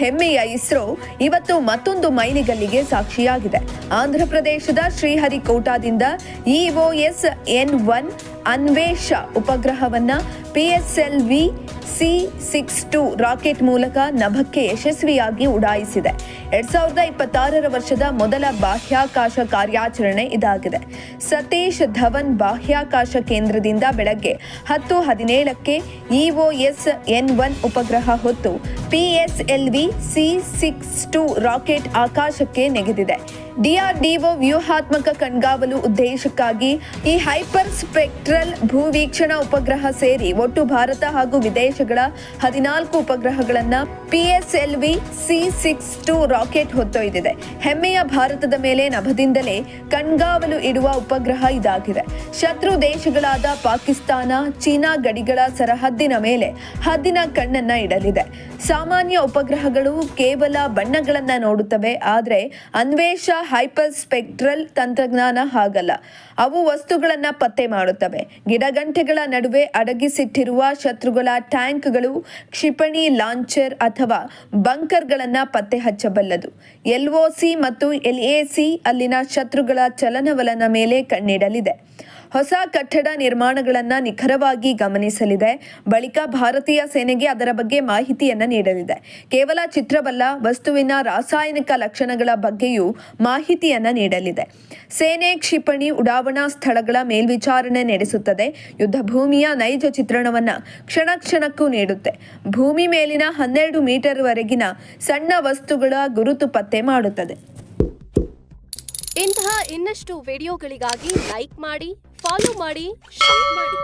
ಹೆಮ್ಮೆಯ ಇಸ್ರೋ ಇವತ್ತು ಮತ್ತೊಂದು ಮೈಲಿಗಲ್ಲಿಗೆ ಸಾಕ್ಷಿಯಾಗಿದೆ. ಆಂಧ್ರಪ್ರದೇಶದ ಶ್ರೀಹರಿಕೋಟಾದಿಂದ EOS-N1 ಅನ್ವೇಷ ಉಪಗ್ರಹವನ್ನ PSLV C-62 ರಾಕೆಟ್ ಮೂಲಕ ನಭಕ್ಕೆ ಯಶಸ್ವಿಯಾಗಿ ಉಡಾಯಿಸಿದೆ. 2026 ವರ್ಷದ ಮೊದಲ ಬಾಹ್ಯಾಕಾಶ ಕಾರ್ಯಾಚರಣೆ ಇದಾಗಿದೆ. ಸತೀಶ್ ಧವನ್ ಬಾಹ್ಯಾಕಾಶ ಕೇಂದ್ರದಿಂದ ಬೆಳಗ್ಗೆ 10:17ಕ್ಕೆ EOS-N1 ಉಪಗ್ರಹ ಹೊತ್ತು PSLV C-62 ರಾಕೆಟ್ ಆಕಾಶಕ್ಕೆ ನೆಗೆದಿದೆ. DRDO ವ್ಯೂಹಾತ್ಮಕ ಕಣ್ಗಾವಲು ಉದ್ದೇಶಕ್ಕಾಗಿ ಈ ಹೈಪರ್ ಸ್ಪೆಕ್ಟ್ರಲ್ ಭೂವೀಕ್ಷಣಾ ಉಪಗ್ರಹ ಸೇರಿ ಒಟ್ಟು ಭಾರತ ಹಾಗೂ ವಿದೇಶಗಳ 14 ಉಪಗ್ರಹಗಳನ್ನು PSLV C-62 ರಾಕೆಟ್ ಹೊತ್ತೊಯ್ದಿದೆ. ಹೆಮ್ಮೆಯ ಭಾರತದ ಮೇಲೆ ನಭದಿಂದಲೇ ಕಣ್ಗಾವಲು ಇಡುವ ಉಪಗ್ರಹ ಇದಾಗಿದೆ. ಶತ್ರು ದೇಶಗಳಾದ ಪಾಕಿಸ್ತಾನ, ಚೀನಾ ಗಡಿಗಳ ಸರಹದ್ದಿನ ಮೇಲೆ ಹದ್ದಿನ ಕಣ್ಣನ್ನ ಇಡಲಿದೆ. ಸಾಮಾನ್ಯ ಉಪಗ್ರಹಗಳು ಕೇವಲ ಬಣ್ಣಗಳನ್ನ ನೋಡುತ್ತವೆ, ಆದರೆ ಅನ್ವೇಷ ಹೈಪರ್ ಸ್ಪೆಕ್ಟ್ರಲ್ ತಂತ್ರಜ್ಞಾನ ಹಾಗಲ್ಲ. ಅವು ವಸ್ತುಗಳನ್ನ ಪತ್ತೆ ಮಾಡುತ್ತವೆ. ಗಿಡಗಂಟೆಗಳ ನಡುವೆ ಅಡಗಿಸಿಟ್ಟಿರುವ ಶತ್ರುಗಳ ಟ್ಯಾಂಕ್ಗಳು, ಕ್ಷಿಪಣಿ ಲಾಂಚರ್ ಅಥವಾ ಬಂಕರ್ಗಳನ್ನ ಪತ್ತೆ ಹಚ್ಚಬಲ್ಲದು. LOC ಮತ್ತು LAC ಅಲ್ಲಿನ ಶತ್ರುಗಳ ಚಲನವಲನ ಮೇಲೆ ಕಣ್ಣಿಡಲಿದೆ. ಹೊಸ ಕಟ್ಟಡ ನಿರ್ಮಾಣಗಳನ್ನು ನಿಖರವಾಗಿ ಗಮನಿಸಲಿದೆ. ಬಳಿಕ ಭಾರತೀಯ ಸೇನೆಗೆ ಅದರ ಬಗ್ಗೆ ಮಾಹಿತಿಯನ್ನು ನೀಡಲಿದೆ. ಕೇವಲ ಚಿತ್ರವಲ್ಲ, ವಸ್ತುವಿನ ರಾಸಾಯನಿಕ ಲಕ್ಷಣಗಳ ಬಗ್ಗೆಯೂ ಮಾಹಿತಿಯನ್ನು ನೀಡಲಿದೆ. ಸೇನೆ ಕ್ಷಿಪಣಿ ಉಡಾವಣಾ ಸ್ಥಳಗಳ ಮೇಲ್ವಿಚಾರಣೆ ನಡೆಸುತ್ತದೆ. ಯುದ್ಧ ಭೂಮಿಯ ನೈಜ ಚಿತ್ರಣವನ್ನು ಕ್ಷಣ ಕ್ಷಣಕ್ಕೂ ನೀಡುತ್ತೆ. ಭೂಮಿ ಮೇಲಿನ 12 ಮೀಟರ್ವರೆಗಿನ ಸಣ್ಣ ವಸ್ತುಗಳ ಗುರುತು ಪತ್ತೆ ಮಾಡುತ್ತದೆ. ಇಂತಹ ಇನ್ನಷ್ಟು ವಿಡಿಯೋಗಳಿಗಾಗಿ ಲೈಕ್ ಮಾಡಿ, ಫಾಲೋ ಮಾಡಿ, ಶೇರ್ ಮಾಡಿ.